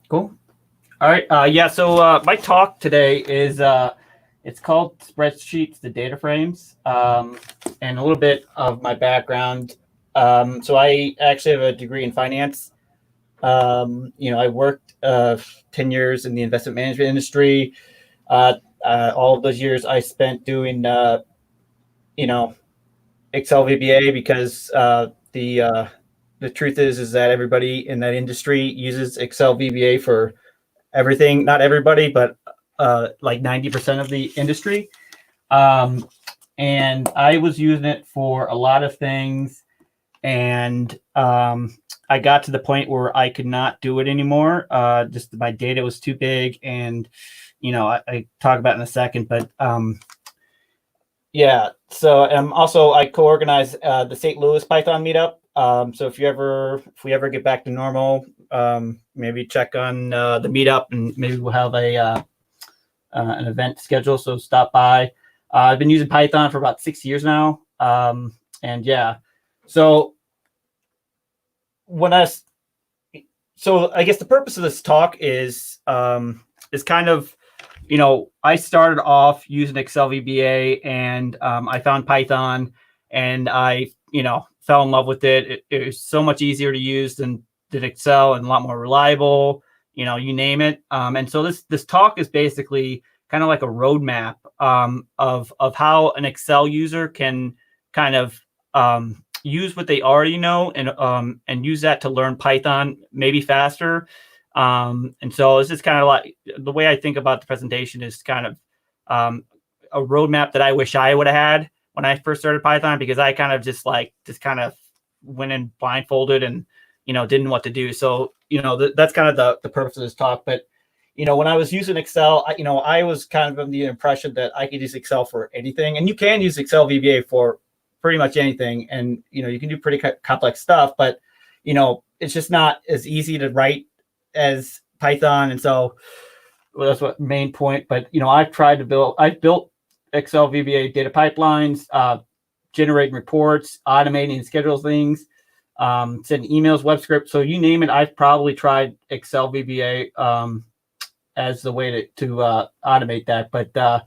Cool. All right. Yeah. So my talk today is it's called Spreadsheets, the DataFrames, and a little bit of my background. So I actually have a degree in finance. I worked 10 years in the investment management industry. All of those years I spent doing you know Excel VBA because the truth is that everybody in that industry uses Excel VBA for everything. Not everybody, but like 90% of the industry. Um, and I was using it for a lot of things. And I got to the point where I could not do it anymore. Just my data was too big. And, I talk about it in a second, but yeah. So also I co-organize the St. Louis Python meetup. So if we ever get back to normal, maybe check on the meetup, and maybe we'll have an event schedule. So stop by. I've been using Python for about 6 years now, and yeah. So I guess the purpose of this talk is kind of, I started off using Excel VBA, and I found Python, and I fell in love with it. It was so much easier to use than Excel, and a lot more reliable, you name it. And so this talk is basically kind of like a roadmap of how an Excel user can kind of use what they already know, and use that to learn Python maybe faster. And so this is kind of like the way I think about the presentation is kind of a roadmap that I wish I would have had when I first started Python, because I kind of just kind of went in blindfolded and, didn't know what to do. So, that's kind of the purpose of this talk. But, when I was using Excel, I was kind of the impression that I could use Excel for anything, and you can use Excel VBA for pretty much anything. And, you can do pretty complex stuff, but, it's just not as easy to write as Python. And so that's what main point. But, I've built Excel VBA data pipelines, generating reports, automating and schedule things, sending emails, web script. So you name it, I've probably tried Excel VBA as the way to automate that. But, I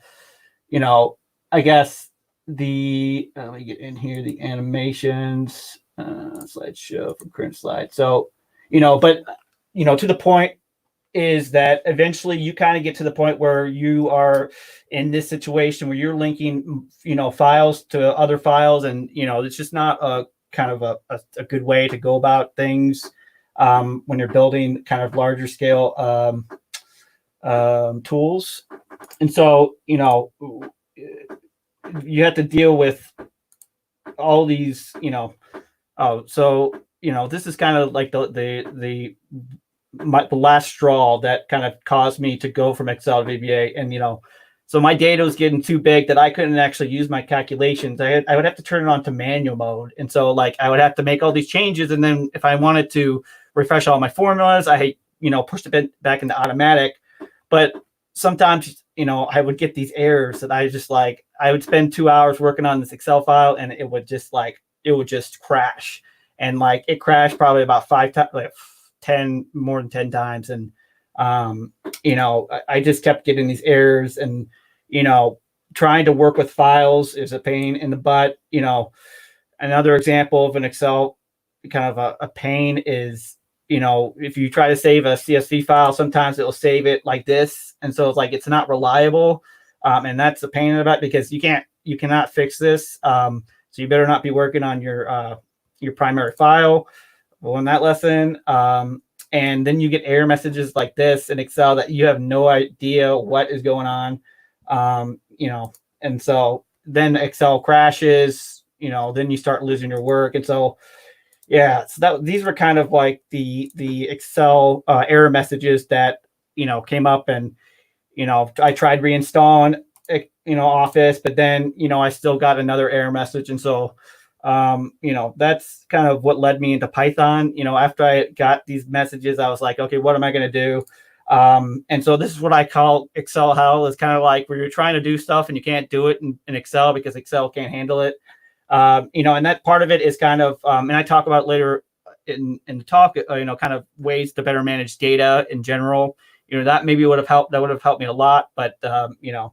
guess let me get in here, the animations, slideshow from current slide. So, but, to the point is that eventually you kind of get to the point where you are in this situation where you're linking, files to other files, and, it's just not a kind of a good way to go about things when you're building kind of larger scale tools. And so, you have to deal with all these, this is kind of like the last straw that kind of caused me to go from Excel to VBA. And, so my data was getting too big that I couldn't actually use my calculations. I would have to turn it on to manual mode. And so I would have to make all these changes. And then if I wanted to refresh all my formulas, I, pushed it back into automatic. But sometimes, I would get these errors that I would spend 2 hours working on this Excel file, and it would just crash. And it crashed probably about 5 times, more than 10 times. And, I just kept getting these errors, and, trying to work with files is a pain in the butt. Another example of an Excel kind of a pain is, if you try to save a CSV file, sometimes it'll save it like this. And so it's not reliable. And that's a pain in the butt, because you cannot fix this. So you better not be working on your primary file. Well, in that lesson, and then you get error messages like this in Excel that you have no idea what is going on. And so then Excel crashes, then you start losing your work. And so, yeah, so these were kind of like the Excel error messages that, came up. And, I tried reinstalling, Office, but then, I still got another error message. And so, that's kind of what led me into Python. After I got these messages, I was like, okay, what am I going to do? And so this is what I call Excel hell. It's kind of like where you're trying to do stuff and you can't do it in Excel because Excel can't handle it. And that part of it is kind of, and I talk about later in the talk, kind of ways to better manage data in general. That maybe would have helped. That would have helped me a lot. But hindsight's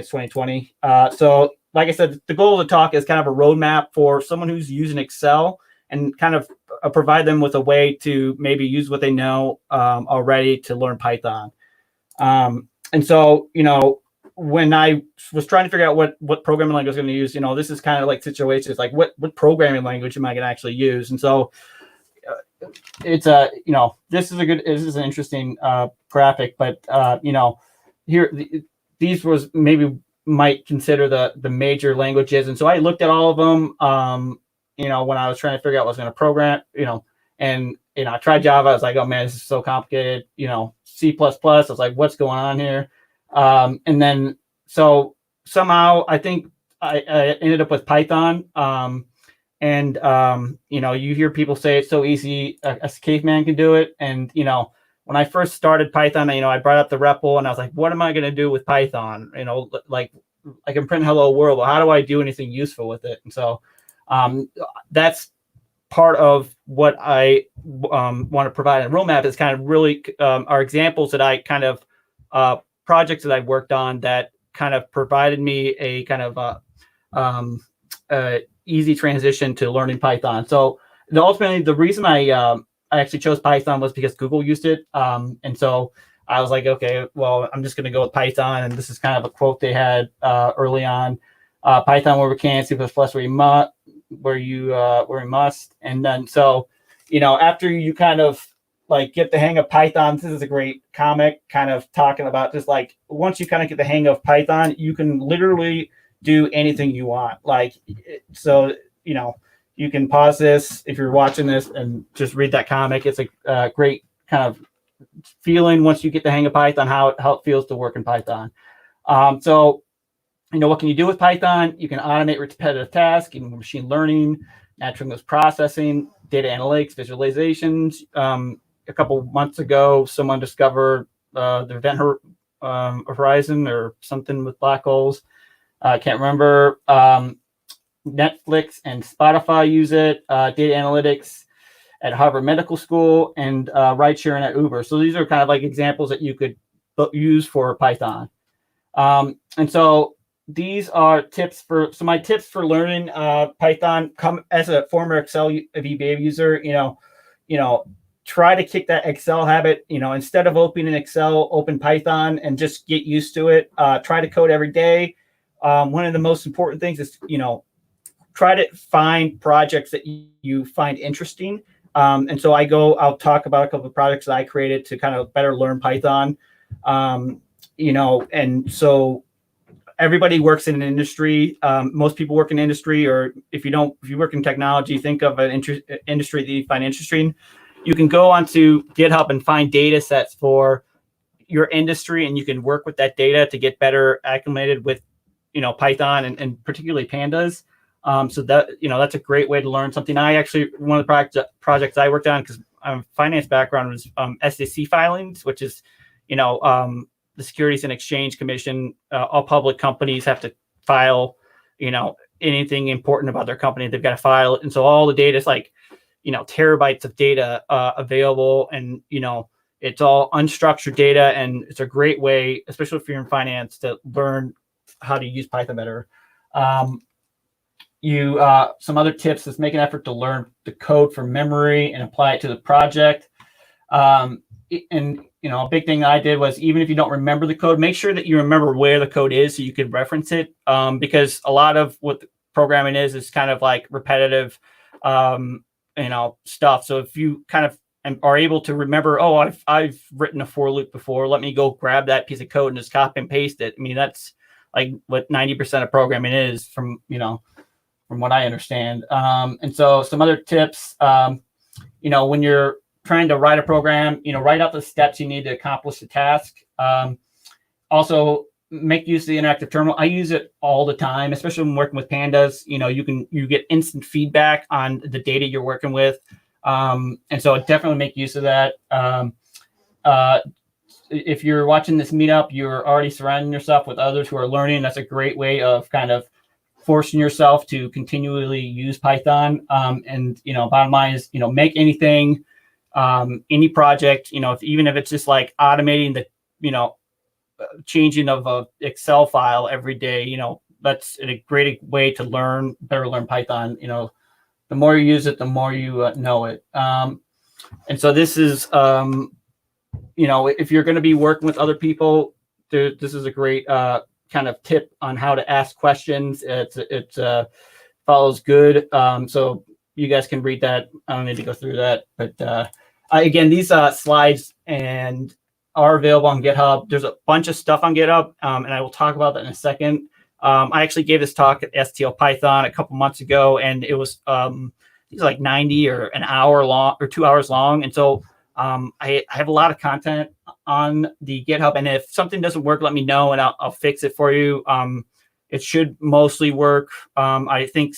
2020. So like I said, the goal of the talk is kind of a roadmap for someone who's using Excel and kind of provide them with a way to maybe use what they know already to learn Python. And so, when I was trying to figure out what programming language I was going to use, this is kind of like situations like what programming language am I going to actually use? And so it's this is an interesting graphic, but here these was maybe might consider the major languages. And so I looked at all of them, when I was trying to figure out what I was going to program, and I tried Java. I was like, oh man, this is so complicated. C++. I was like, what's going on here? And then so somehow I think I ended up with Python. And you hear people say it's so easy, a caveman can do it. And when I first started Python, I brought up the REPL and I was like, what am I going to do with Python? Like I can print hello world, but how do I do anything useful with it? And so that's part of what I want to provide in a roadmap is kind of really are examples that I kind of projects that I've worked on that kind of provided me a kind of easy transition to learning Python. So ultimately, the reason I actually chose Python was because Google used it. And so I was like, okay, well, I'm just going to go with Python. And this is kind of a quote they had early on. Python where we can, C++ where you must. And then so, after you kind of like get the hang of Python, this is a great comic kind of talking about just like once you kind of get the hang of Python, you can literally do anything you want. Like, so, you can pause this if you're watching this and just read that comic. It's a great kind of feeling once you get the hang of Python, how it feels to work in Python. So, what can you do with Python? You can automate repetitive tasks, machine learning, natural language processing, data analytics, visualizations. A couple months ago, someone discovered the event horizon or something with black holes. I can't remember. Netflix and Spotify use it. Data analytics at Harvard Medical School and ride sharing at Uber. So these are kind of like examples that you could use for Python. And so these are tips my tips for learning Python. Come as a former Excel VBA user, try to kick that Excel habit. Instead of opening Excel, open Python and just get used to it. Try to code every day. One of the most important things is, try to find projects that you find interesting. And so I'll talk about a couple of projects that I created to kind of better learn Python. And so everybody works in an industry. Most people work in industry, or if you work in technology, think of an industry that you find interesting. You can go onto GitHub and find data sets for your industry, and you can work with that data to get better acclimated with, Python and particularly Pandas. So that, that's a great way to learn something. One of the projects I worked on, because I'm a finance background, was SEC filings, which is, the Securities and Exchange Commission. All public companies have to file, anything important about their company. They've got to file it. And so all the data is like, terabytes of data available, and, it's all unstructured data. And it's a great way, especially if you're in finance, to learn how to use Python better. Some other tips is make an effort to learn the code from memory and apply it to the project. And a big thing I did was, even if you don't remember the code, make sure that you remember where the code is so you can reference it. Because a lot of what programming is kind of like repetitive, stuff. So if you kind of are able to remember, oh, I've written a for loop before, let me go grab that piece of code and just copy and paste it. I mean, that's like what 90% of programming is from what I understand. And so some other tips, when you're trying to write a program, write out the steps you need to accomplish the task. Also, make use of the interactive terminal. I use it all the time, especially when working with Pandas. You get instant feedback on the data you're working with. And so definitely make use of that. If you're watching this meetup, you're already surrounding yourself with others who are learning. That's a great way of kind of forcing yourself to continually use Python. And bottom line is, make anything, any project, even if it's just like automating the, changing of a Excel file every day, that's a great way to better learn Python. The more you use it, the more you know it. And so this is, if you're going to be working with other people, this is a great kind of tip on how to ask questions. It follows good. So you guys can read that. I don't need to go through that. But again, these slides are available on GitHub. There's a bunch of stuff on GitHub, and I will talk about that in a second. I actually gave this talk at STL Python a couple months ago, and it was like 90 or an hour long or 2 hours long. And so I have a lot of content on the GitHub, and if something doesn't work, let me know and I'll fix it for you. It should mostly work. I think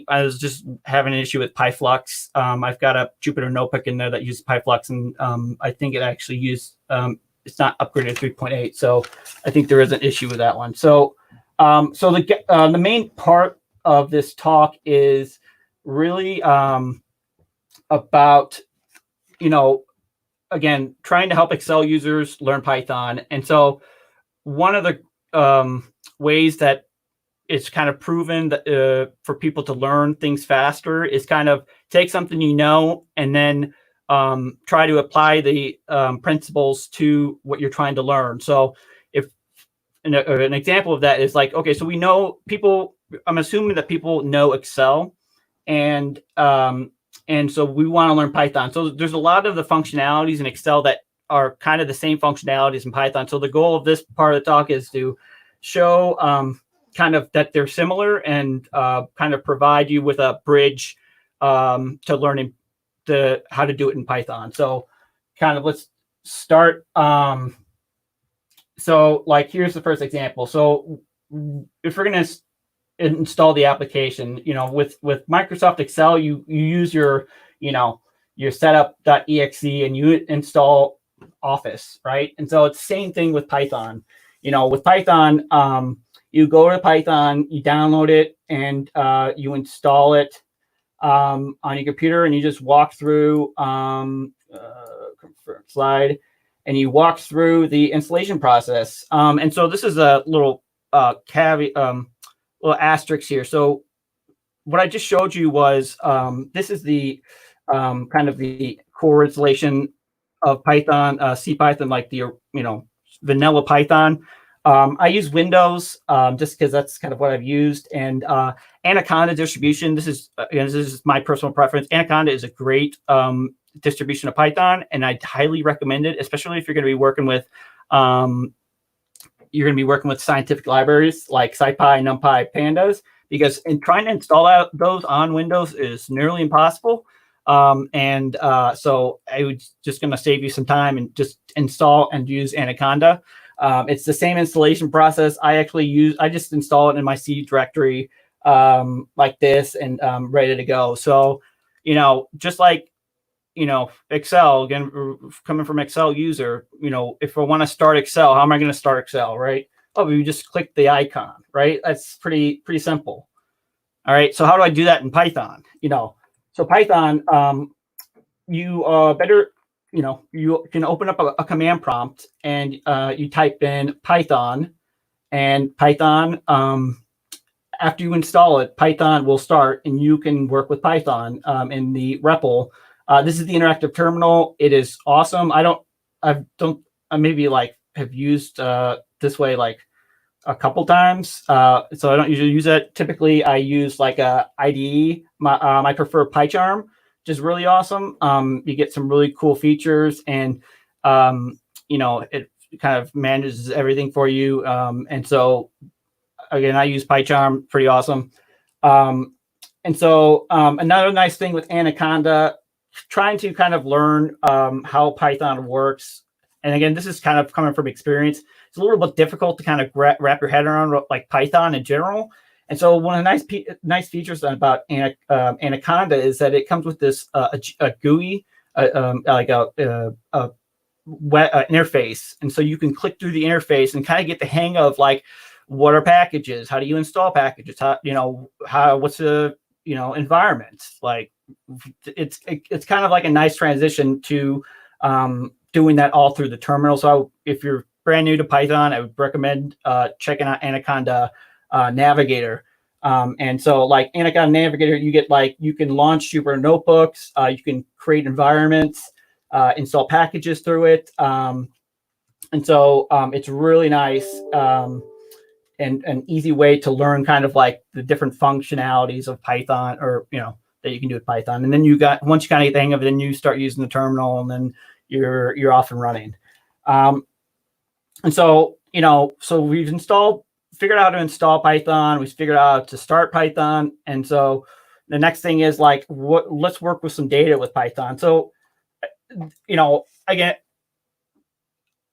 I was just having an issue with PyFlux. I've got a Jupyter notebook in there that uses PyFlux, and I think it actually used, it's not upgraded to 3.8. So I think there is an issue with that one. So the main part of this talk is really about, again, trying to help Excel users learn Python. And so one of the ways that it's kind of proven that, for people to learn things faster is kind of take something and then try to apply the principles to what you're trying to learn. So if an example of that is like, okay, so we know I'm assuming that people know Excel, and so we want to learn Python. So there's a lot of the functionalities in Excel that are kind of the same functionalities in Python. So the goal of this part of the talk is to show kind of that they're similar and kind of provide you with a bridge to learning how to do it in Python. So kind of let's start. So like, here's the first example. So if we're going to install the application, with Microsoft Excel, you use your setup.exe and you install Office, right? And so it's the same thing with Python. With Python, you go to Python, you download it, and you install it on your computer, and you just walk through slide, and you walk through the installation process. And so this is a little caveat, little asterisk here. So what I just showed you was this is the kind of the core installation of Python, CPython, like the vanilla Python. I use Windows just because that's kind of what I've used, and Anaconda distribution. This is my personal preference. Anaconda is a great distribution of Python, and I highly recommend it, especially if you're going to be working with scientific libraries like SciPy, NumPy, Pandas, because trying to install those on Windows is nearly impossible. So I was just going to save you some time and just install and use Anaconda. It's the same installation process. I just install it in my C directory like this, and ready to go. So, just like, Excel, again, coming from Excel user, if I want to start Excel, how am I going to start Excel, right? Oh, we just click the icon, right? That's pretty simple. All right. So how do I do that in Python? So Python, you you can open up a command prompt, and you type in Python, and Python, after you install it, Python will start, and you can work with Python in the REPL. This is the interactive terminal. It is awesome. I maybe like have used this way like a couple times. So I don't usually use it. Typically, I use like a IDE. I prefer PyCharm, which is really awesome. You get some really cool features, and it kind of manages everything for you. And so again, I use PyCharm, pretty awesome. And so another nice thing with Anaconda, trying to kind of learn how Python works. And again, this is kind of coming from experience. It's a little bit difficult to kind of wrap your head around like Python in general. And so one of the nice features about Anaconda is that it comes with this a GUI, like a interface. And so you can click through the interface and kind of get the hang of like what are packages? How do you install packages? What's the, environment? Like it's kind of like a nice transition to doing that all through the terminal. So if you're brand new to Python, I would recommend checking out Anaconda Navigator. And so like Anaconda Navigator, you can launch super notebooks, you can create environments, install packages through it. And so it's really nice and an easy way to learn kind of like the different functionalities of Python, or that you can do with Python. And then once you kind of get the hang of it, then you start using the terminal, and then you're off and running. And so so we've figured out how to install Python. We figured out how to start Python, and so the next thing is like, let's work with some data with Python. So again,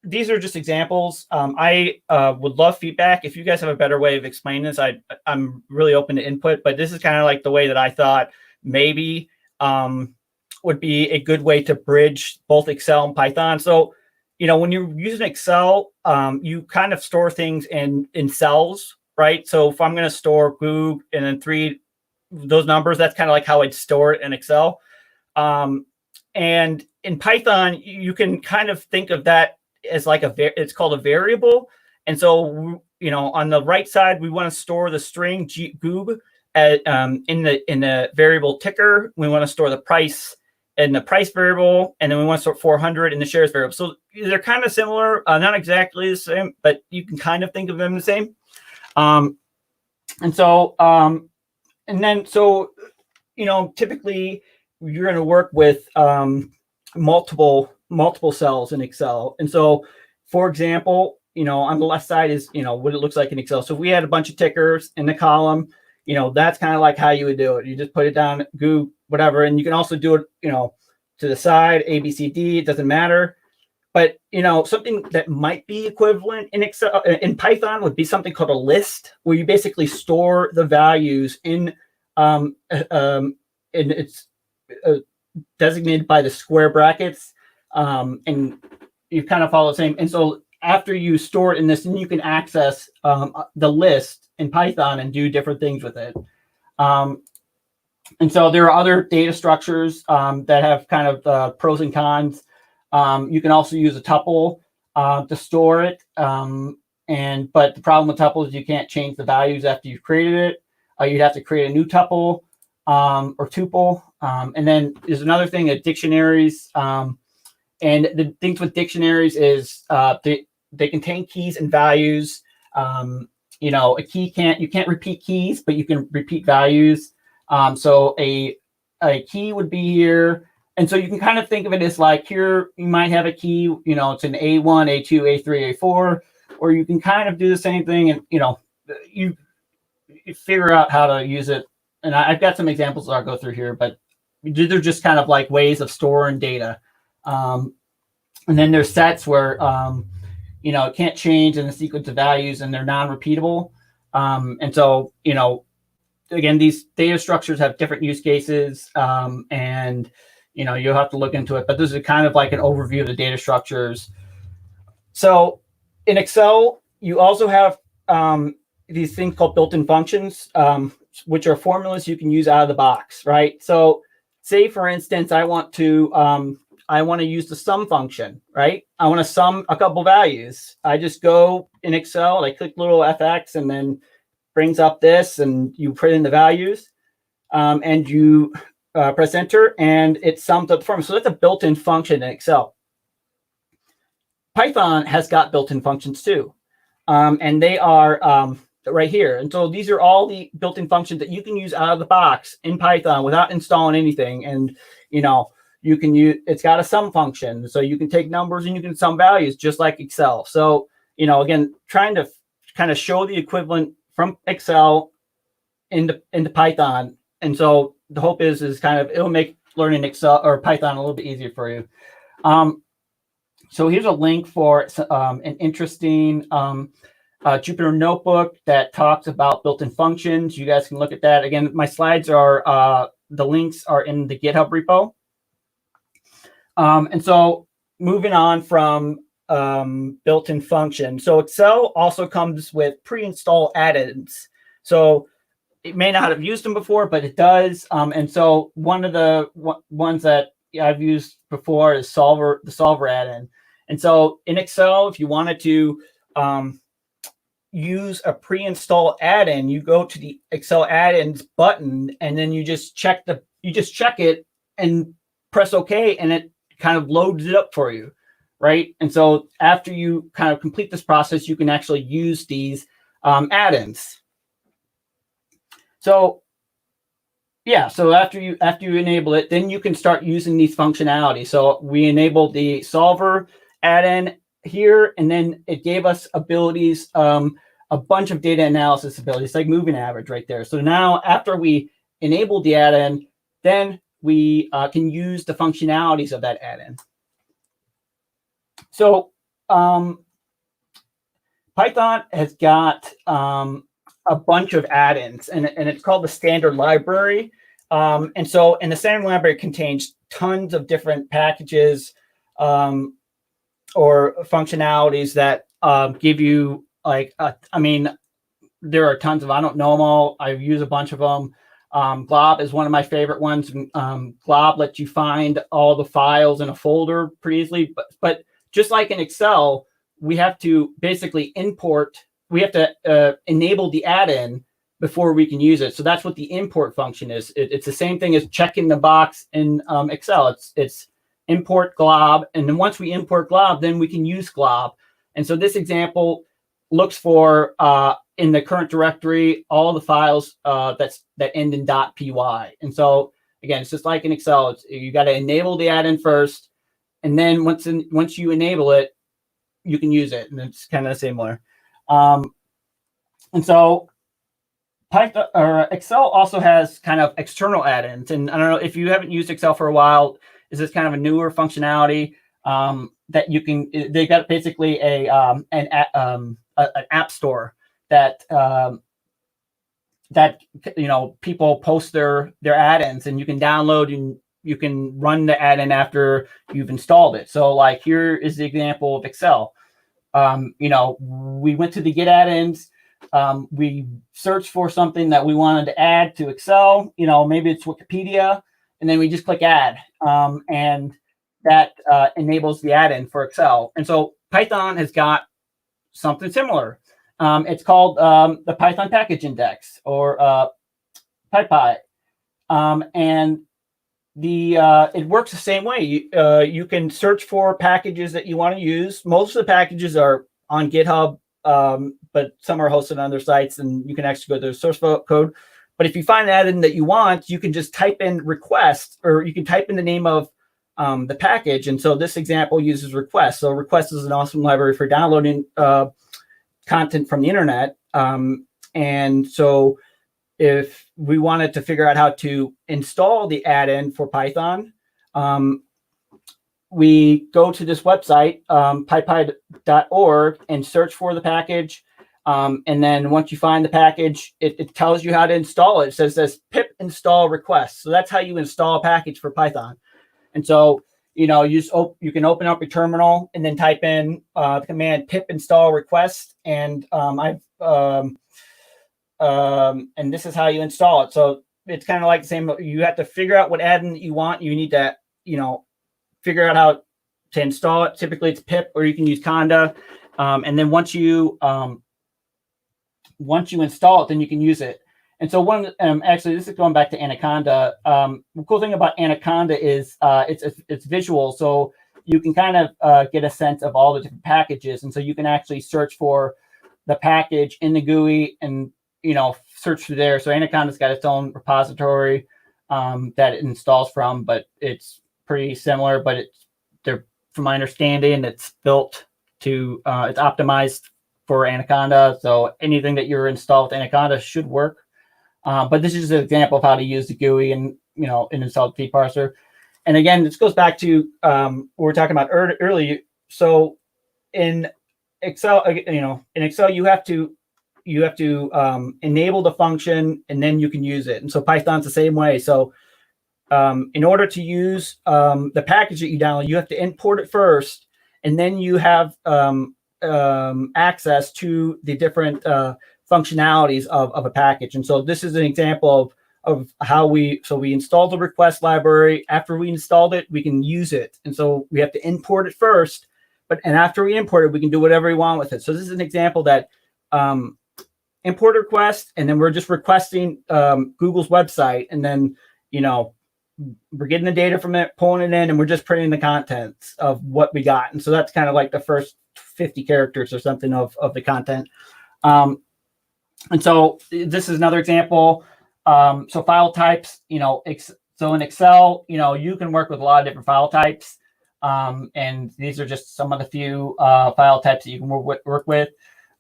these are just examples. I would love feedback. If you guys have a better way of explaining this, I'm really open to input, but this is kind of like the way that I thought maybe would be a good way to bridge both Excel and Python. So, when you're using Excel, you kind of store things in cells, right? So if I'm going to store Google and then 3, those numbers, that's kind of like how I'd store it in Excel. And in Python, you can kind of think of that as like it's called a variable. And so, on the right side, we want to store the string goob in the variable ticker. We want to store the price in the price variable, and then we want to store 400 in the shares variable. So they're kind of similar, not exactly the same, but you can kind of think of them the same. Typically you're going to work with multiple cells in Excel. And so, for example, on the left side is, what it looks like in Excel. So if we had a bunch of tickers in the column, that's kind of like how you would do it. You just put it down, Google, whatever. And you can also do it, to the side, A, B, C, D, it doesn't matter. But, something that might be equivalent in Excel, in Python, would be something called a list, where you basically store the values in it's designated by the square brackets. And you kind of follow the same. And so after you store it in this, then you can access the list in Python and do different things with it. And so there are other data structures that have kind of pros and cons. You can also use a tuple to store it. But the problem with tuples is you can't change the values after you've created it. You'd have to create a new tuple or tuple. And then there's another thing, dictionaries. And the things with dictionaries is they contain keys and values. A key you can't repeat keys, but you can repeat values. So a key would be here. And so you can kind of think of it as like, here you might have a key, it's an A1, A2, A3, A4, or you can kind of do the same thing, and you figure out how to use it. And I've got some examples that I'll go through here, but they're just kind of like ways of storing data. And then there's sets where it can't change in the sequence of values, and they're non-repeatable. And so again, these data structures have different use cases, and you'll have to look into it. But this is kind of like an overview of the data structures. So in Excel, you also have these things called built-in functions, which are formulas you can use out of the box, right? So say, for instance, I want to use the sum function, right? I want to sum a couple values. I just go in Excel, I click little FX, and then brings up this, and you put in the values, and you press enter, and it sums up the formula. So that's a built-in function in Excel. Python has got built-in functions too, and they are right here. And so these are all the built-in functions that you can use out of the box in Python without installing anything. And you can use, it's got a sum function, so you can take numbers and you can sum values just like Excel. So again, trying to kind of show the equivalent from Excel into Python. And so the hope is kind of, it'll make learning Excel or Python a little bit easier for you. So here's a link for an interesting Jupyter notebook that talks about built-in functions. You guys can look at that. Again, my slides are, the links are in the GitHub repo. And so moving on from built-in function. So Excel also comes with pre-install add-ins. So it may not have used them before, but it does. And so one of the ones that I've used before is the solver add-in. And so in Excel, if you wanted to use a pre-install add-in, you go to the Excel add-ins button, and then you just check it and press OK, and it kind of loads it up for you, right? And so after you kind of complete this process, you can actually use these add-ins. So yeah, so after you enable it, then you can start using these functionalities. So we enabled the solver add-in here, and then it gave us abilities, a bunch of data analysis abilities, like moving average right there. So now after we enable the add-in, then we can use the functionalities of that add-in. So Python has got a bunch of add-ins, and it's called the standard library. And the standard library contains tons of different packages or functionalities that give you, like, I mean, there are tons of, I don't know them all. I've used a bunch of them. Glob is one of my favorite ones. Glob lets you find all the files in a folder pretty easily. But just like in Excel, we have to basically we have to enable the add-in before we can use it. So that's what the import function is. It's the same thing as checking the box in Excel. It's import glob. And then once we import glob, then we can use glob. And so this example looks for, in the current directory, all the files that end in .py. And so again, it's just like in Excel. You got to enable the add-in first, and then once you enable it, you can use it. And it's kind of similar. And so Python or Excel also has kind of external add-ins. And I don't know if you haven't used Excel for a while, is this kind of a newer functionality that you can? They got basically an app store that people post their add-ins, and you can download and you can run the add-in after you've installed it. So like here is the example of Excel. We went to the Get add-ins. We searched for something that we wanted to add to Excel. Maybe it's Wikipedia, and then we just click add, and that enables the add-in for Excel. And so Python has got something similar. It's called the Python package index, or PyPy, and it works the same way. You can search for packages that you want to use. Most of the packages are on GitHub, but some are hosted on other sites, and you can actually go to the source code. But if you find an add-in that you want, you can just type in request, or you can type in the name of the package. And so this example uses request. So request is an awesome library for downloading content from the internet. And so if we wanted to figure out how to install the add-in for Python, we go to this website, pypy.org, and search for the package. And then once you find the package, it tells you how to install it. It says pip install request. So that's how you install a package for Python. And so, you can open up your terminal and then type in the command pip install request. And and this is how you install it. So it's kind of like the same. You have to figure out what add-in that you want. You need to, figure out how to install it. Typically it's pip, or you can use Conda. And then once you install it, then you can use it. And so actually, this is going back to Anaconda. The cool thing about Anaconda is it's visual, so you can kind of get a sense of all the different packages. And so you can actually search for the package in the GUI and search through there. So Anaconda's got its own repository that it installs from, but it's pretty similar. But from my understanding, it's built to it's optimized for Anaconda. So anything that you're installed with Anaconda should work. But this is an example of how to use the GUI and install the feed parser. And again, this goes back to what we were talking about earlier. So in Excel, you have to enable the function, and then you can use it. And so Python's the same way. So in order to use the package that you download, you have to import it first, and then you have access to the different functionalities of a package. And so this is an example of how we installed the request library. After we installed it, we can use it. And so we have to import it first, and after we import it, we can do whatever we want with it. So this is an example that import request, and then we're just requesting Google's website, and then, we're getting the data from it, pulling it in, and we're just printing the contents of what we got. And so that's kind of like the first 50 characters or something of the content. And so this is another example. So file types, so in Excel, you can work with a lot of different file types. And these are just some of the few file types that you can work with.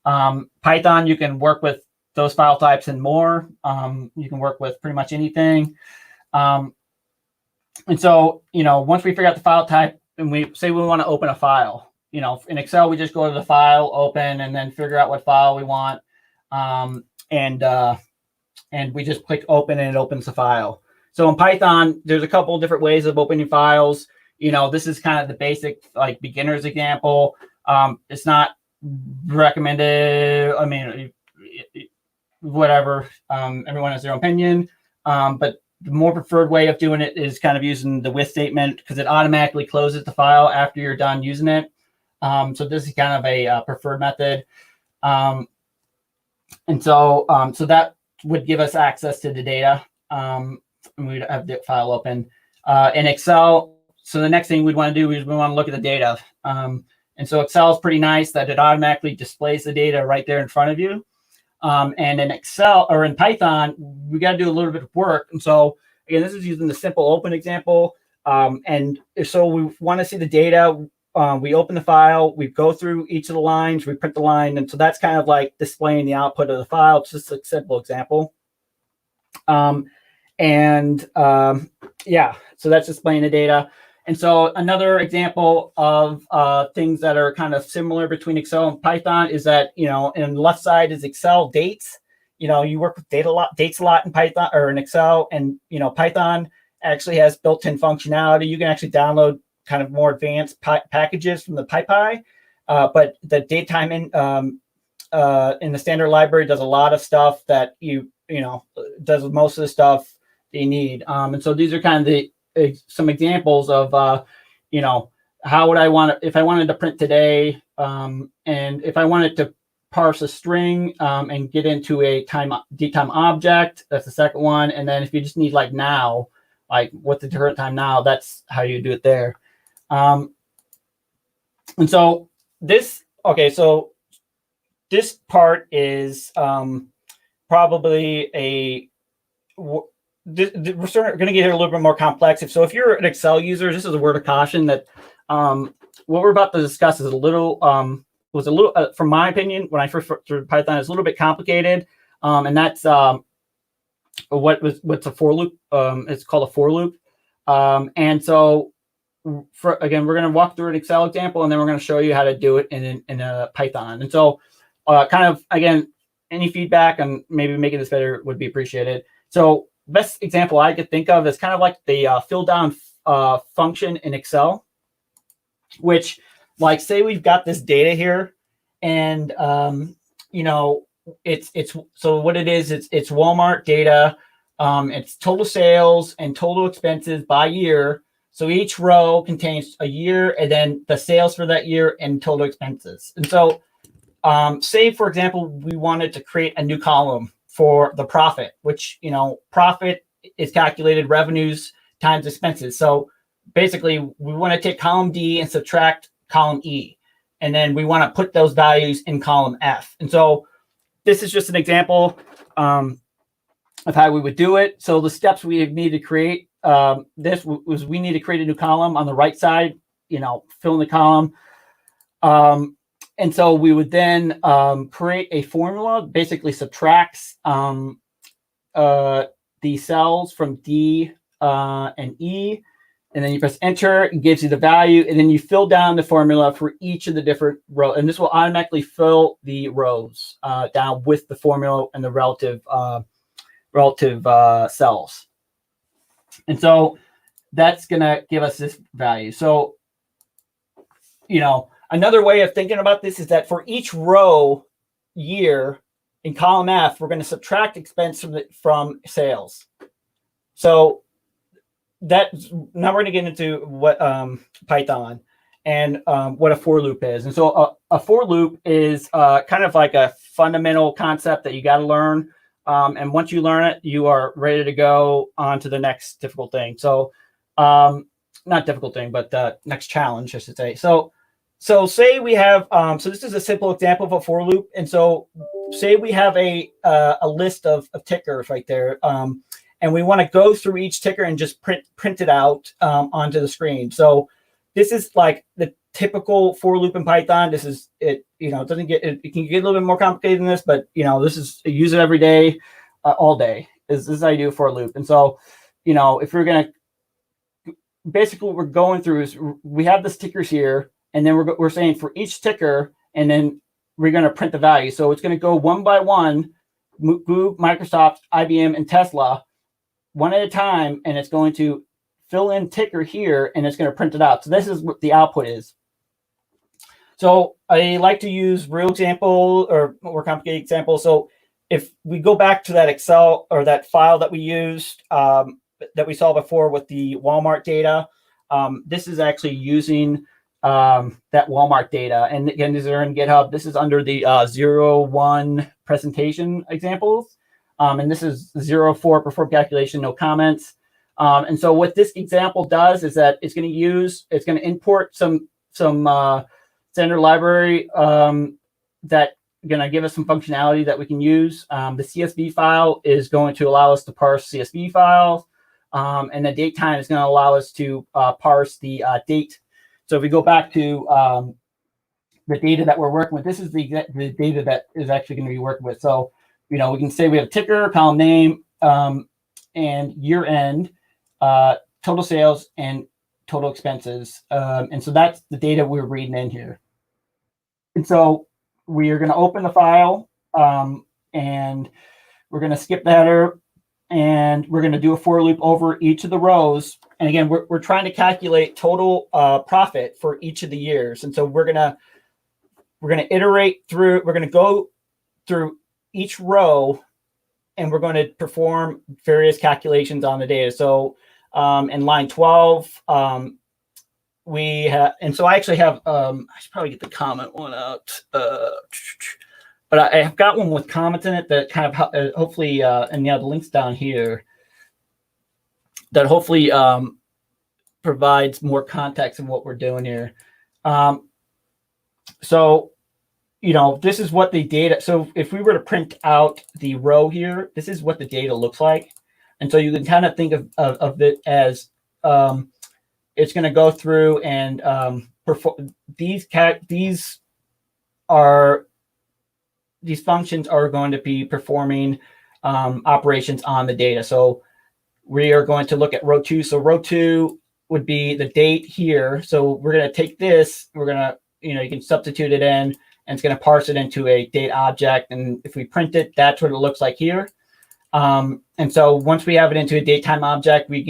Python, you can work with those file types and more. You can work with pretty much anything. And so, once we figure out the file type and we say we want to open a file, in Excel, we just go to the file, open, and then figure out what file we want. And we just click open and it opens the file. So in Python, there's a couple of different ways of opening files. This is kind of the basic, like, beginner's example. It's not recommended. I mean, whatever. Everyone has their own opinion. But the more preferred way of doing it is kind of using the with statement, because it automatically closes the file after you're done using it. So this is kind of a preferred method. And so that would give us access to the data. And we'd have the file open. In Excel, so the next thing we'd want to do is we want to look at the data. And so Excel is pretty nice that it automatically displays the data right there in front of you. And in Excel, or in Python, we got to do a little bit of work. And so, again, this is using the simple open example. And so we want to see the data. We open the file, we go through each of the lines, we print the line. And so that's kind of like displaying the output of the file. It's just a simple example. Yeah, so that's displaying the data. And so another example of things that are kind of similar between Excel and Python is that, in the left side is Excel dates. You work with dates a lot in Python or in Excel, and, Python actually has built-in functionality. You can actually download kind of more advanced packages from the PyPy, but the datetime in the standard library does a lot of stuff that does most of the stuff you need. And so these are kind of some examples of how would I want if I wanted to print today, and if I wanted to parse a string and get into a datetime object, that's the second one. And then if you just need like now, like what's the current time now, that's how you do it there. And so this part is probably we're going to get a little bit more complex. If you're an Excel user, this is a word of caution that what we're about to discuss is a little, from my opinion, when I first started Python, it's a little bit complicated. And that's what's a for loop. It's called a for loop. And so we're going to walk through an Excel example, and then we're going to show you how to do it in a Python. And so kind of, again, any feedback on maybe making this better would be appreciated. So best example I could think of is kind of like the fill down function in Excel, which, like, say we've got this data here, and it's so what it is, it's Walmart data, it's total sales and total expenses by year. So each row contains a year and then the sales for that year and total expenses. And so say, for example, we wanted to create a new column for the profit, which, profit is calculated revenues times expenses. So basically, we want to take column D and subtract column E. And then we want to put those values in column F. And so this is just an example of how we would do it. So the steps we need to create we need to create a new column on the right side, fill in the column. And so we would then create a formula, basically subtracts the cells from D and E. And then you press enter, it gives you the value, and then you fill down the formula for each of the different rows. And this will automatically fill the rows down with the formula and the relative cells. And so that's going to give us this value. So, another way of thinking about this is that for each row year in column F, we're going to subtract expense from sales. So now we're going to get into what Python and what a for loop is. And so a for loop is kind of like a fundamental concept that you got to learn. And once you learn it, you are ready to go on to the next difficult thing. So not difficult thing, but the next challenge, I should say. So say we have, so this is a simple example of a for loop. And so say we have a list of tickers right there. And we want to go through each ticker and just print it out onto the screen. So this is like the typical for loop in Python. This is it. It doesn't get it can get a little bit more complicated than this, but this is use it every day, all day. This is how you do a for loop. And so, if we're gonna basically what we're going through is we have the stickers here, and then we're saying for each ticker, and then we're going to print the value. So it's going to go one by one, Google, Microsoft, IBM, and Tesla, one at a time, and it's going to fill in ticker here, and it's going to print it out. So this is what the output is. So I like to use real example or more complicated examples. So if we go back to that Excel or that file that we used, that we saw before with the Walmart data, this is actually using that Walmart data. And again, these are in GitHub. This is under the 0-1 presentation examples. And this is 0-4 perform calculation, no comments. And so what this example does is that it's going to import some standard library that going to give us some functionality that we can use. The CSV file is going to allow us to parse CSV files. And the date time is going to allow us to parse the date. So if we go back to the data that we're working with, this is the data that is actually going to be working with. So, we can say we have a ticker, column name, and year end, total sales, and total expenses. And so that's the data we're reading in here. And so we are going to open the file, and we're going to skip the header, and we're going to do a for loop over each of the rows. And again, we're trying to calculate total profit for each of the years. And so we're going to iterate through. We're going to go through each row, and we're going to perform various calculations on the data. So in line 12, we have, and so I actually have, I should probably get the comment one out. But I have got one with comments in it that kind of hopefully, and the links down here, that hopefully provides more context of what we're doing here. So, this is what the data, so if we were to print out the row here, this is what the data looks like. And so you can kind of think of it as it's going to go through and perform these functions are going to be performing operations on the data. So we are going to look at row 2. So row 2 would be the date here. So we're going to take this, we're going to, you can substitute it in, and it's going to parse it into a date object. And if we print it, that's what it looks like here. And so once we have it into a datetime object, we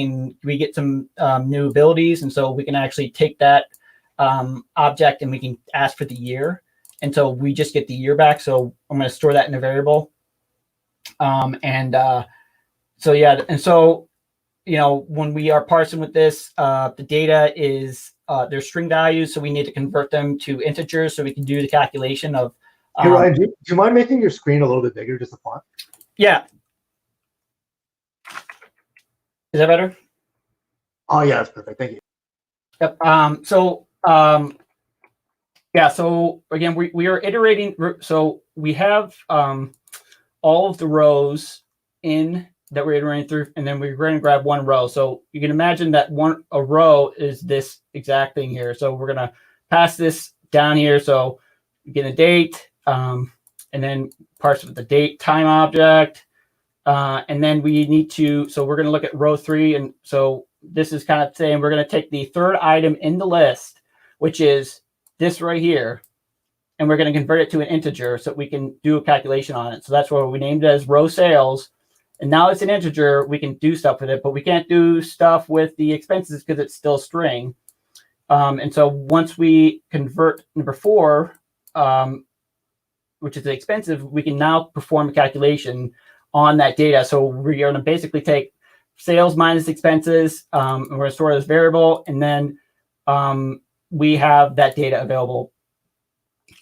get some new abilities. And so we can actually take that object and we can ask for the year. And so we just get the year back. So I'm going to store that in a variable. So yeah, and so, when we are parsing with this, the data is, there's string values. So we need to convert them to integers so we can do the calculation of. Hey, Ryan, do you mind making your screen a little bit bigger, just the font? Yeah. Is that better? Oh yeah, that's perfect. Thank you. Yep. Yeah. So again, we are iterating. So we have all of the rows in that we're iterating through, and then we're going to grab one row. So you can imagine that a row is this exact thing here. So we're going to pass this down here. So we get a date, and then parse with the date time object. And then we need to, so we're going to look at row 3. And so this is kind of saying we're going to take the third item in the list, which is this right here, and we're going to convert it to an integer so we can do a calculation on it. So that's what we named it as row sales. And now it's an integer. We can do stuff with it, but we can't do stuff with the expenses because it's still string. And so once we convert number 4, which is expensive, we can now perform a calculation on that data. So we're going to basically take sales minus expenses, and we're going to store it as variable, and then we have that data available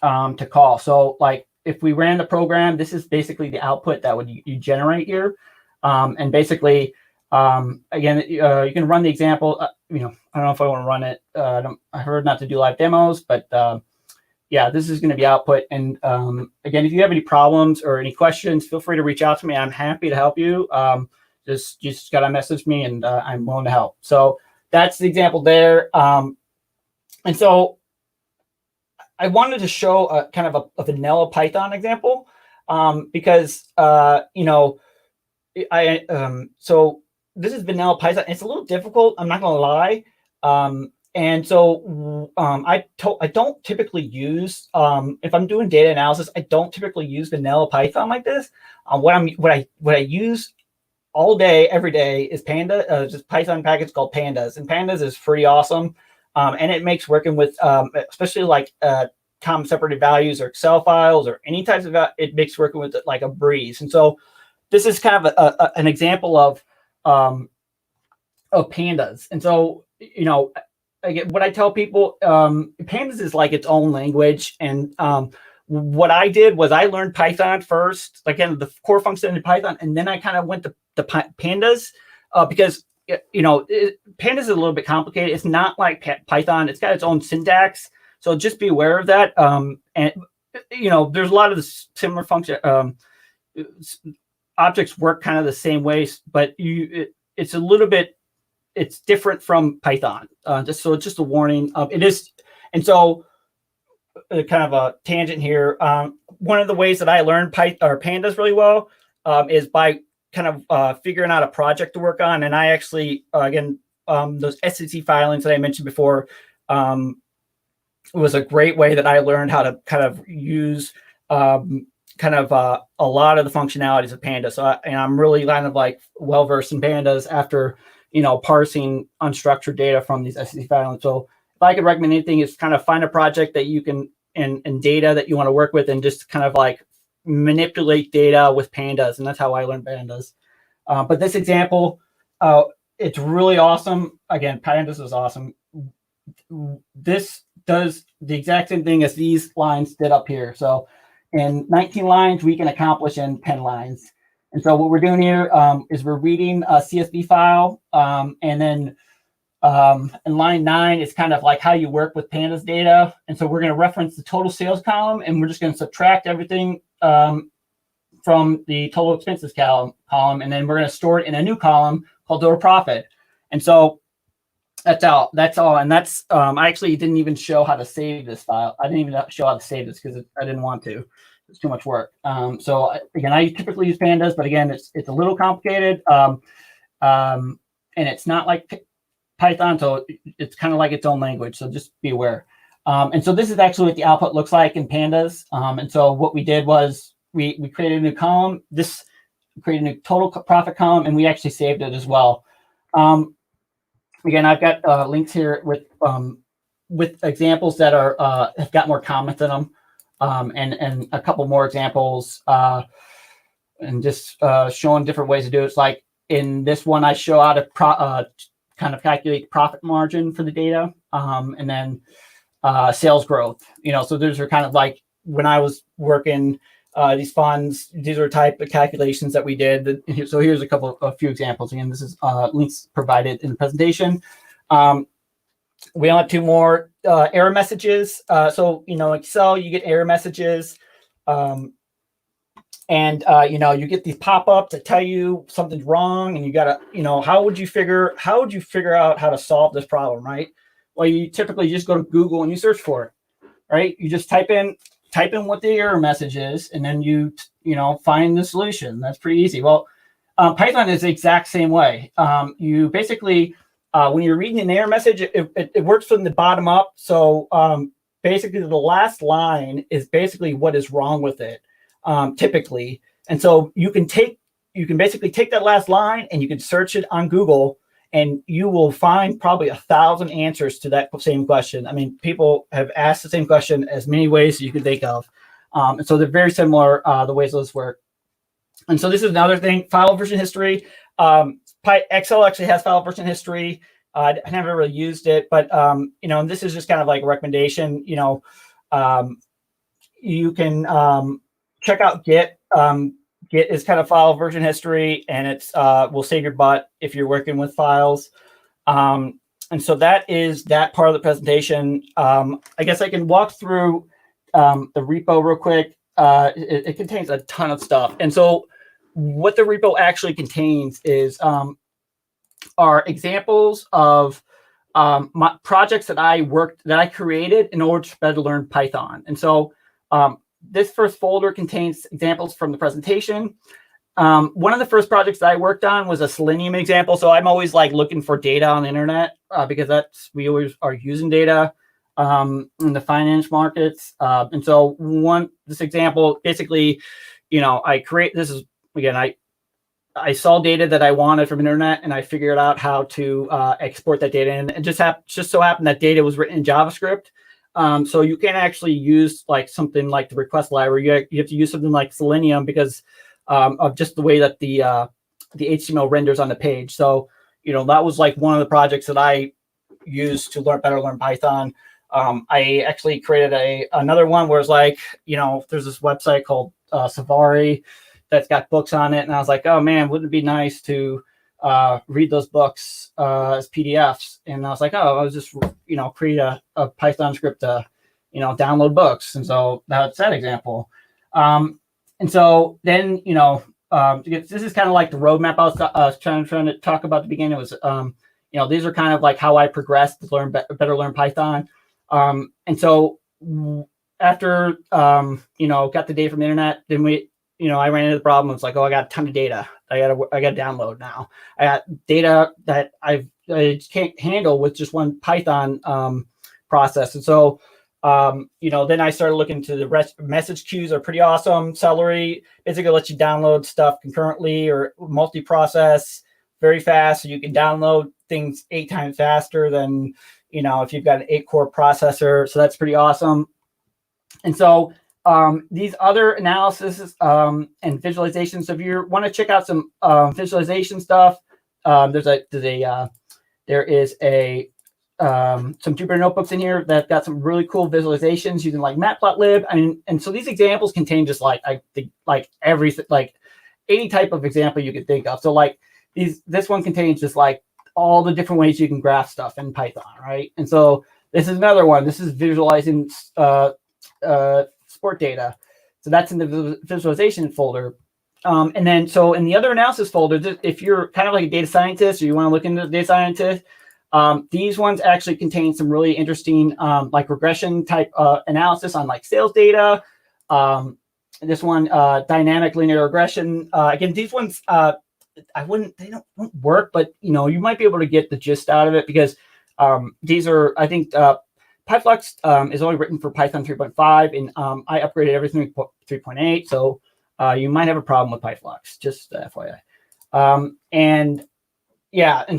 to call. So like if we ran the program, this is basically the output that would you generate here. And basically, again, you can run the example. I don't know if I want to run it. I heard not to do live demos, but yeah, this is going to be output. And again, if you have any problems or any questions, feel free to reach out to me. I'm happy to help you. Just got to message me, and I'm willing to help. So that's the example there. And so I wanted to show a kind of a vanilla Python example because so this is vanilla Python. It's a little difficult. I'm not going to lie. And so I don't typically use if I'm doing data analysis, I don't typically use vanilla Python like this. What I use all day, every day is just Python package called Pandas, and Pandas is pretty awesome. And it makes working with especially like comma separated values or Excel files or any types of it makes working with it like a breeze. And so this is kind of an example of Pandas. And so again, what I tell people, Pandas is like its own language. And what I did was I learned Python first, again, the core function in Python, and then I kind of went to Pandas because Pandas is a little bit complicated. It's not like Python. It's got its own syntax. So just be aware of that. And there's a lot of the similar function objects work kind of the same way, but it's a little bit, it's different from Python. It's just a warning. It is. And so kind of a tangent here. One of the ways that I learned Pandas really well is by kind of figuring out a project to work on. And I actually, again, those SCC filings that I mentioned before was a great way that I learned how to kind of use a lot of the functionalities of Pandas. So I'm really kind of like well-versed in Pandas after, parsing unstructured data from these SCC filings. So if I could recommend anything, is kind of find a project that you can, and data that you want to work with, and just kind of like manipulate data with Pandas. And that's how I learned Pandas. But this example, it's really awesome. Again, Pandas is awesome. This does the exact same thing as these lines did up here. So in 19 lines, we can accomplish in 10 lines. And so what we're doing here is we're reading a CSV file. And then in line 9 is kind of like how you work with Pandas data. And so we're going to reference the total sales column, and we're just going to subtract everything from the total expenses column. And then we're going to store it in a new column called total profit. And so that's all. And that's, I actually didn't even show how to save this file. I didn't even show how to save this because I didn't want to. It's too much work. So again, I typically use Pandas, but again, it's a little complicated. And it's not like Python, so it's kind of like its own language. So just be aware. And so this is actually what the output looks like in Pandas. And so what we did was we created a new column. This created a new total profit column, and we actually saved it as well. Again, I've got links here with examples that are have got more comments in them, and a couple more examples, and just showing different ways to do it. It's like in this one, I show how to kind of calculate the profit margin for the data, and then sales growth. So those are kind of like when I was working these funds. These are type of calculations that we did. So here's a few examples. Again, this is links provided in the presentation. We only have 2 more error messages. So Excel, you get error messages, and you get these pop-ups that tell you something's wrong, and you gotta, how would you figure out how to solve this problem, right? Well, you typically just go to Google and you search for it, right? You just type in what the error message is, and then you find the solution. That's pretty easy. Well, Python is the exact same way. You basically, when you're reading an error message, it works from the bottom up. So basically, the last line is basically what is wrong with it, typically. And so you can basically take that last line and you can search it on Google, and you will find probably 1,000 answers to that same question. I mean, people have asked the same question as many ways as you can think of. And so they're very similar, the ways those work. And so this is another thing, file version history. Excel actually has file version history. I never really used it, but this is just kind of like a recommendation. You can check out Git. Git is kind of file version history, and it's will save your butt if you're working with files. And so that is that part of the presentation. I guess I can walk through the repo real quick. It contains a ton of stuff, and so what the repo actually contains is are examples of my projects that I created in order to better learn Python. And so this first folder contains examples from the presentation. One of the first projects that I worked on was a Selenium example. So I'm always like looking for data on the internet because we always are using data in the finance markets. And so this example, basically, I saw data that I wanted from internet, and I figured out how to export that data in. And just so happened that data was written in JavaScript. So you can actually use like something like the request library. You have to use something like Selenium because of just the way that the HTML renders on the page. So that was like one of the projects that I used to better learn Python. I actually created another one where it's like there's this website called Safari that's got books on it, and I was like, oh man, wouldn't it be nice to read those books as PDFs? And I was like, I'll just create a Python script to download books. And so that's that example. And so then this is kind of like the roadmap I was trying to talk about at the beginning. It was these are kind of like how I progressed to better learn Python. And so after got the data from the internet, then I ran into the problem. It's like, I got a ton of data. I got to download now. I got data that I can't handle with just one Python process. And so, then I started looking into the message queues are pretty awesome. Celery basically lets you download stuff concurrently or multi-process very fast. So you can download things 8 times faster than, if you've got an 8-core processor. So that's pretty awesome. And so, these other analysis and visualizations. So if you want to check out some visualization stuff, there is some Jupyter notebooks in here that got some really cool visualizations using like Matplotlib. And so these examples contain just everything, like any type of example you could think of. So like this one contains just like all the different ways you can graph stuff in Python, right? And so this is another one. This is visualizing sport data. So that's in the visualization folder. And then so in the other analysis folder, if you're kind of like a data scientist or you want to look into data scientist, these ones actually contain some really interesting like regression type analysis on like sales data. This one, dynamic linear regression. Again, these ones, they don't work, but you might be able to get the gist out of it because these are, I think, PyFlux is only written for Python 3.5, and I upgraded everything to 3.8, so you might have a problem with PyFlux, just FYI. And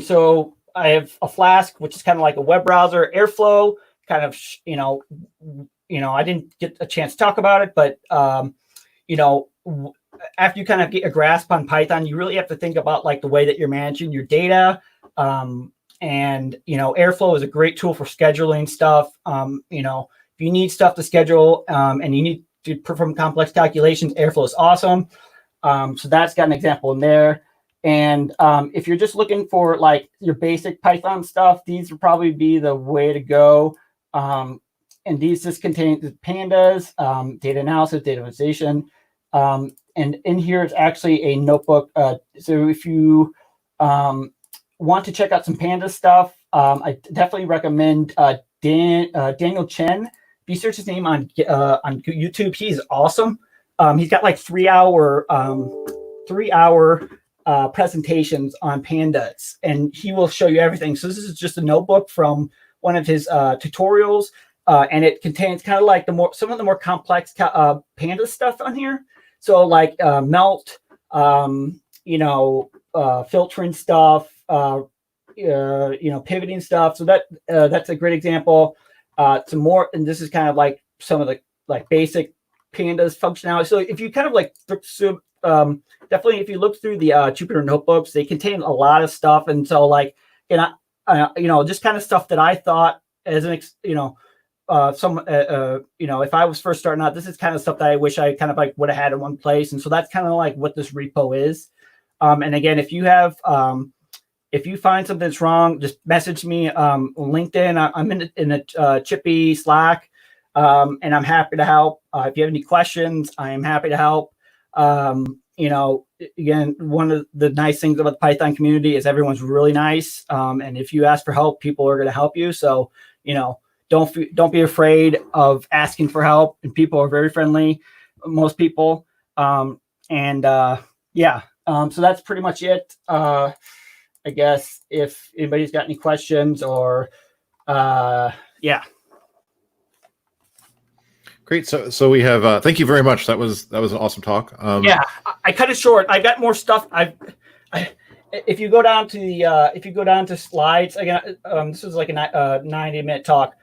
so I have a Flask, which is kind of like a web browser. Airflow, kind of, I didn't get a chance to talk about it, but after you kind of get a grasp on Python, you really have to think about like the way that you're managing your data. And Airflow is a great tool for scheduling stuff. If you need stuff to schedule and you need to perform complex calculations, Airflow is awesome. So that's got an example in there. And if you're just looking for like your basic Python stuff, these would probably be the way to go. And these just contain the pandas, data analysis, data visualization. And in here is actually a notebook. So if you want to check out some Pandas stuff, I definitely recommend Daniel Chen. If you search his name on YouTube, he's awesome. He's got like 3-hour presentations on Pandas, and he will show you everything. So this is just a notebook from one of his tutorials, and it contains kind of like some of the more complex Pandas stuff on here. So like melt, filtering stuff, pivoting stuff. So that's a great example. Some more, and this is kind of like some of the like basic Pandas functionality. So if you kind of like definitely if you look through the Jupyter notebooks, they contain a lot of stuff, and so like just kind of stuff that I thought as an if I was first starting out, this is kind of stuff that I wish I kind of like would have had in one place, and so that's kind of like what this repo is. And again, if you find something that's wrong, just message me on LinkedIn. I'm in a Chippy Slack, and I'm happy to help. If you have any questions, I am happy to help. Again, one of the nice things about the Python community is everyone's really nice. And if you ask for help, people are going to help you. So, don't be afraid of asking for help. And people are very friendly, most people. So that's pretty much it. I guess if anybody's got any questions or, Great. So we have. Thank you very much. That was an awesome talk. I cut it short. I got more stuff. If you go down to slides again, this is like a 90-minute talk.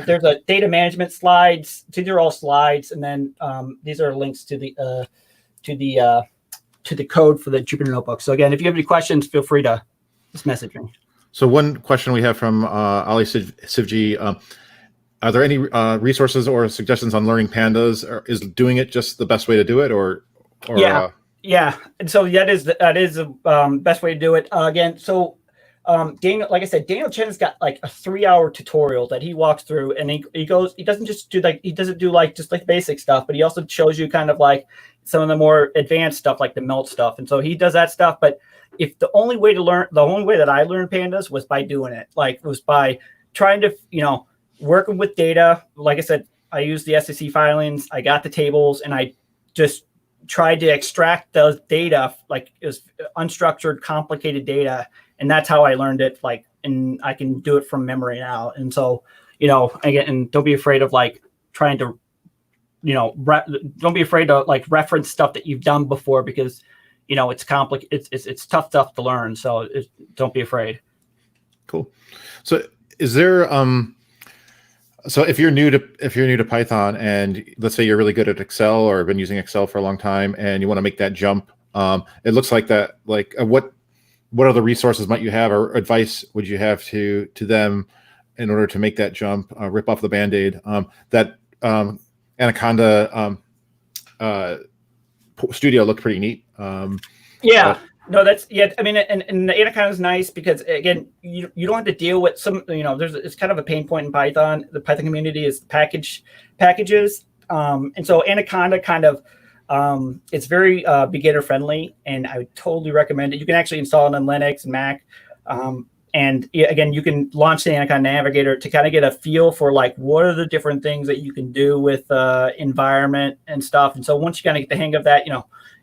There's a data management slides. These are all slides, and then these are links to the code for the Jupyter notebook. So again, if you have any questions, feel free to just message me. So one question we have from Ali Sivji. Are there any resources or suggestions on learning Pandas? Or is doing it just the best way to do it, or yeah? And so that is the best way to do it. Again, so Daniel, like I said, Daniel Chen has got like a 3-hour tutorial that he walks through, and he doesn't do just like basic stuff, but he also shows you kind of like some of the more advanced stuff, like the melt stuff, and so he does that stuff. But if the only way that I learned Pandas was by doing it, like it was by trying to working with data. Like I said, I used the SEC filings, I got the tables, and I just tried to extract those data, like it was unstructured, complicated data. And that's how I learned it. Like, and I can do it from memory now. And so, again, and don't be afraid of like trying to, don't be afraid to like reference stuff that you've done before, because, it's complicated. It's tough stuff to learn. So don't be afraid. Cool. So is there, so if you're new to Python, and let's say you're really good at Excel or have been using Excel for a long time, and you want to make that jump, it looks like that. Like, what other resources might you have, or advice would you have to them in order to make that jump, rip off the Band-Aid? That Anaconda studio looked pretty neat. No, that's I mean, and the Anaconda is nice because again, you don't have to deal with some. It's kind of a pain point in Python. The Python community is packages, and so Anaconda kind of it's very beginner friendly, and I would totally recommend it. You can actually install it on Linux and Mac, and again, you can launch the Anaconda Navigator to kind of get a feel for like what are the different things that you can do with environment and stuff. And so once you kind of get the hang of that,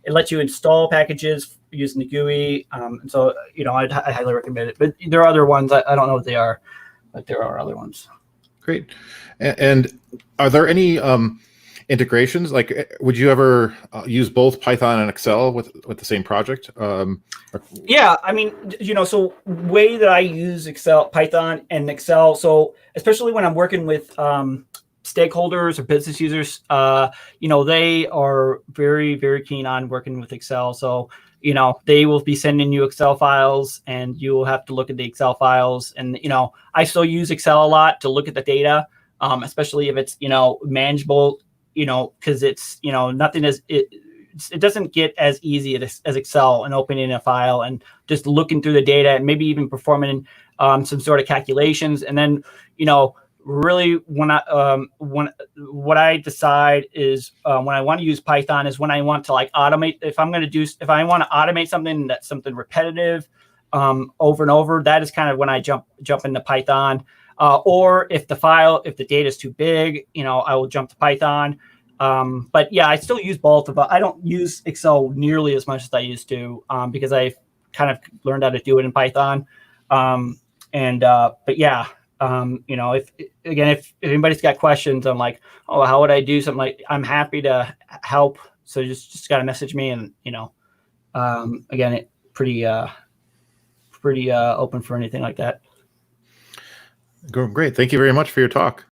it lets you install packages using the GUI. And so, I highly recommend it. But there are other ones. I don't know what they are, but there are other ones. Great. And are there any integrations? Like, would you ever use both Python and Excel with the same project? Yeah, I mean, so way that I use Python and Excel. So especially when I'm working with stakeholders or business users, they are very, very keen on working with Excel. So, they will be sending you Excel files, and you will have to look at the Excel files. And, I still use Excel a lot to look at the data, especially if it's, manageable, because it's, nothing is, it doesn't get as easy as Excel and opening a file and just looking through the data and maybe even performing some sort of calculations. And then, really what I decide is when I want to use Python is when I want to like automate. If I want to automate something that's something repetitive over and over, that is kind of when I jump into Python. Or if the data is too big, I will jump to Python. But yeah, I still use both of them. I don't use Excel nearly as much as I used to because I've kind of learned how to do it in Python. But yeah. If anybody's got questions on like, oh, how would I do something, like, I'm happy to help. So just got to message me, and again, it pretty pretty open for anything like that. Great. Thank you very much for your talk.